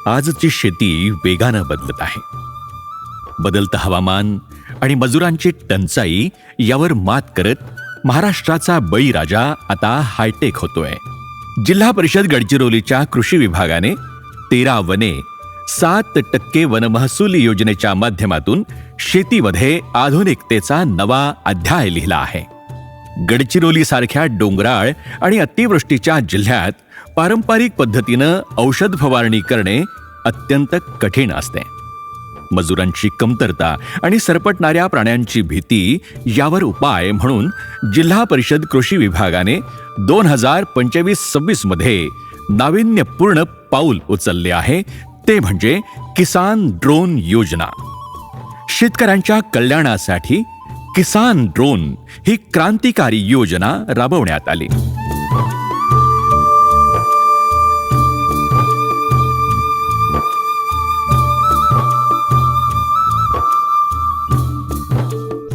आजची शेती वेगानं बदलत आहे. बदलतं हवामान आणि मजुरांची टंचाई यावर मात करत महाराष्ट्राचा बळीराजा आता हायटेक होतोय. जिल्हा परिषद गडचिरोलीच्या कृषी विभागाने 13 वने 7% वनमहसूल योजनेच्या माध्यमातून शेतीमध्ये आधुनिकतेचा नवा अध्याय लिहिला आहे. गडचिरोलीसारख्या डोंगराळ आणि अतिवृष्टीच्या जिल्ह्यात पारंपरिक पद्धतीनं औषध फवारणी करणे अत्यंत कठीण असते. मजुरांची कमतरता आणि सरपटणाऱ्या प्राण्यांची भीती यावर उपाय म्हणून जिल्हा परिषद कृषी विभागाने 2025-26 मध्ये नाविन्यपूर्ण पाऊल उचलले आहे. ते म्हणजे किसान ड्रोन योजना. शेतकऱ्यांच्या कल्याणासाठी किसान ड्रोन ही क्रांतिकारी योजना राबवण्यात आली.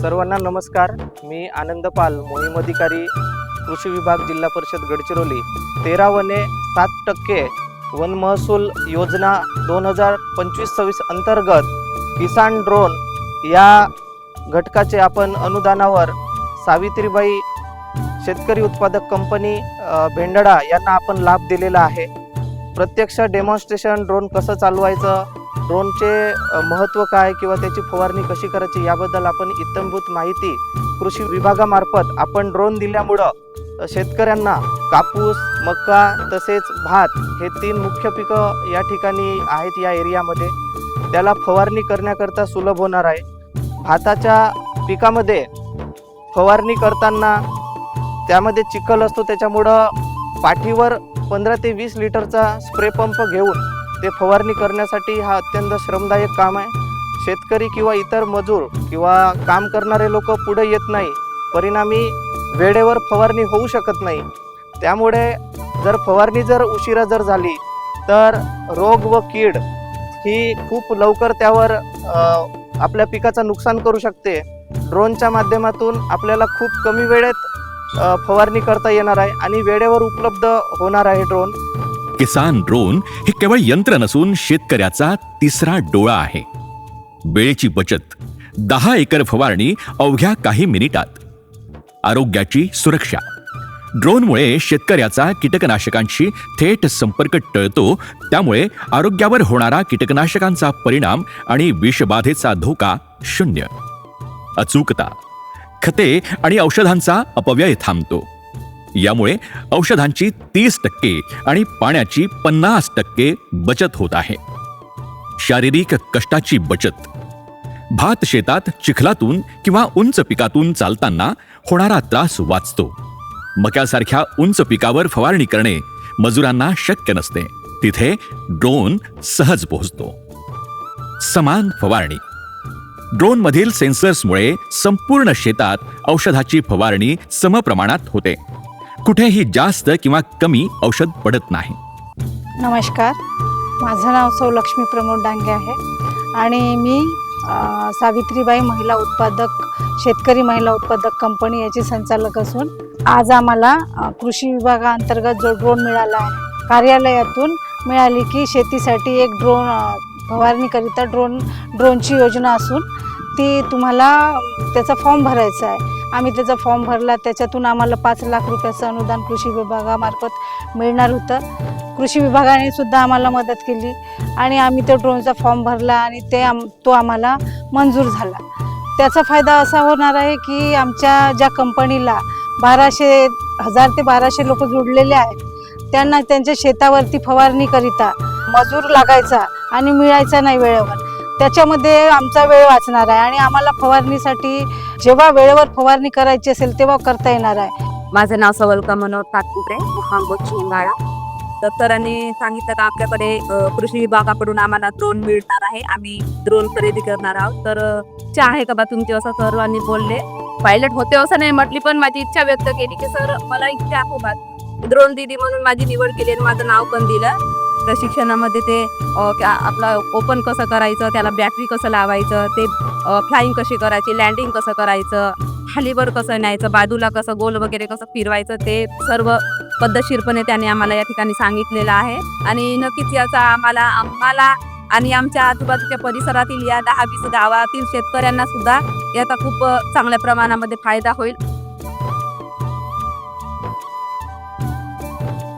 सर्वांना नमस्कार. मी आनंद पाल, मोहीम अधिकारी, कृषी विभाग, जिल्हा परिषद गडचिरोली. 13 वने 7% वन महसूल योजना 2025-26 अंतर्गत किसान ड्रोन या घटकाचे आपण अनुदानावर सावित्रीबाई शेतकरी उत्पादक कंपनी भेंडडा यांना आपण लाभ दिलेला आहे. प्रत्यक्ष डेमॉन्स्ट्रेशन ड्रोन कसं चालवायचं, ड्रोनचे महत्त्व काय किंवा त्याची फवारणी कशी करायची याबद्दल आपण इत्थंभूत माहिती कृषी विभागामार्फत आपण ड्रोन दिल्यामुळं शेतकऱ्यांना कापूस, मका तसेच भात हे 3 मुख्य पिकं या ठिकाणी आहेत या एरियामध्ये, त्याला फवारणी करण्याकरता सुलभ होणार आहे. भाताच्या पिकामध्ये फवारणी करताना त्यामध्ये चिखल असतो, त्याच्यामुळं पाठीवर 15 ते 20 लिटरचा स्प्रे पंप घेऊन ते फवारणी करण्यासाठी हा अत्यंत श्रमदायक काम आहे. शेतकरी किंवा इतर मजूर किंवा काम करणारे लोक पुढे येत नाही, परिणामी वेळेवर फवारणी होऊ शकत नाही. त्यामुळे फवारणी उशिरा झाली तर रोग व कीड ही खूप लवकर त्यावर आपल्या पिकाचं नुकसान करू शकते. ड्रोनच्या माध्यमातून आपल्याला खूप कमी वेळेत फवारणी करता येणार आहे आणि वेळेवर उपलब्ध होणार आहे ड्रोन. किसान ड्रोन हे केवळ यंत्र नसून शेतकऱ्याचा तिसरा डोळा आहे. वेळेची बचत, 10 एकर फवारणी अवघ्या काही मिनिटात, आरोग्याची सुरक्षा. ड्रोनमुळे शेतकऱ्याचा कीटकनाशकांशी थेट संपर्क टळतो, त्यामुळे आरोग्यावर होणारा कीटकनाशकांचा परिणाम आणि विषबाधेचा धोका शून्य. अचूकता, खते आणि औषधांचा अपव्यय थांबतो. यामुळे औषधांची 30% आणि पाण्याची 50% बचत होत आहे. शारीरिक कष्टाची बचत, भात शेतात चिखलातून किंवा उंच पिकातून चालताना होणारा त्रास वाचतो. मक्यासारख्या उंच पिकावर फवारणी करणे मजुरांना शक्य नसते, तिथे ड्रोन सहज पोहोचतो. समान फवारणी, ड्रोनमधील सेन्सर्समुळे संपूर्ण शेतात औषधाची फवारणी समप्रमाणात होते. कुठेही जास्त किंवा कमी औषध पडत नाही. नमस्कार, माझं नाव सौ लक्ष्मी प्रमोद डांगे आहे आणि मी सावित्रीबाई शेतकरी महिला उत्पादक कंपनी याची संचालक असून आज आम्हाला कृषी विभागाअंतर्गत जो ड्रोन मिळाला आहे, कार्यालयातून मिळाली की शेतीसाठी एक ड्रोन फवारणीकरिता ड्रोनची योजना असून ती तुम्हाला त्याचा फॉर्म भरायचा आहे. आम्ही त्याचा फॉर्म भरला, त्याच्यातून आम्हाला 5 लाख रुपयाचं अनुदान कृषी विभागामार्फत मिळणार होतं. कृषी विभागाने सुद्धा आम्हाला मदत केली आणि आम्ही तो ड्रोनचा फॉर्म भरला आणि तो आम्हाला मंजूर झाला. त्याचा फायदा असा होणार आहे की आमच्या ज्या कंपनीला 1000 ते 1200 लोक जोडलेले आहेत, त्यांना त्यांच्या शेतावरती फवारणीकरिता मजूर लागायचा आणि मिळायचा नाही वेळेवर. त्याच्यामध्ये आमचा वेळ वाचणार आहे आणि आम्हाला फवारणीसाठी जेव्हा वेळेवर फवारणी करायची असेल तेव्हा करता येणार आहे. माझं नाव सवलका मनोहर तात्पुरे, मुहांबोट शिंगाळा. दप्तरांनी सांगितलं का आपल्याकडे कृषी विभागाकडून आम्हाला ड्रोन मिळणार आहे, आम्ही ड्रोन खरेदी करणार आहोत. तर इच्छा आहे का बा तुमची, असं सर्वांनी बोलले. पायलट होते असं नाही म्हटली, पण माझी इच्छा व्यक्त केली की सर मला इच्छा आहे बा ड्रोन दीदी म्हणून माझी निवड केली आणि माझं नाव पण दिलं. प्रशिक्षणामध्ये ते आपला ओपन कसं करायचं, त्याला बॅटरी कसं लावायचं, ते फ्लाईंग कशी करायची, लँडिंग कसं करायचं, खालीवर कसं न्यायचं, बाजूला कसं गोल वगैरे कसं फिरवायचं, ते सर्व पद्धतशीरपणे त्याने आम्हाला या ठिकाणी सांगितलेलं आहे आणि नक्कीच याचा आम्हाला आणि आमच्या आजूबाजूच्या परिसरातील या 10-20 गावातील शेतकऱ्यांना सुद्धा याचा खूप चांगल्या प्रमाणामध्ये फायदा होईल.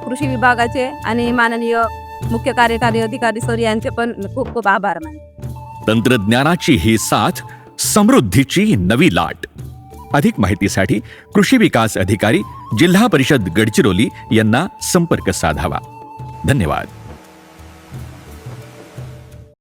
कृषी विभागाचे आणि माननीय मुख्य कार्यकारी अधिकारी सर यांचे पण खूप खूप आभार मानते. तंत्रज्ञानाची ही साथ, समृद्धीची नवी लाट. अधिक माहितीसाठी कृषी विकास अधिकारी, जिल्हा परिषद गडचिरोली यांना संपर्क साधावा. धन्यवाद.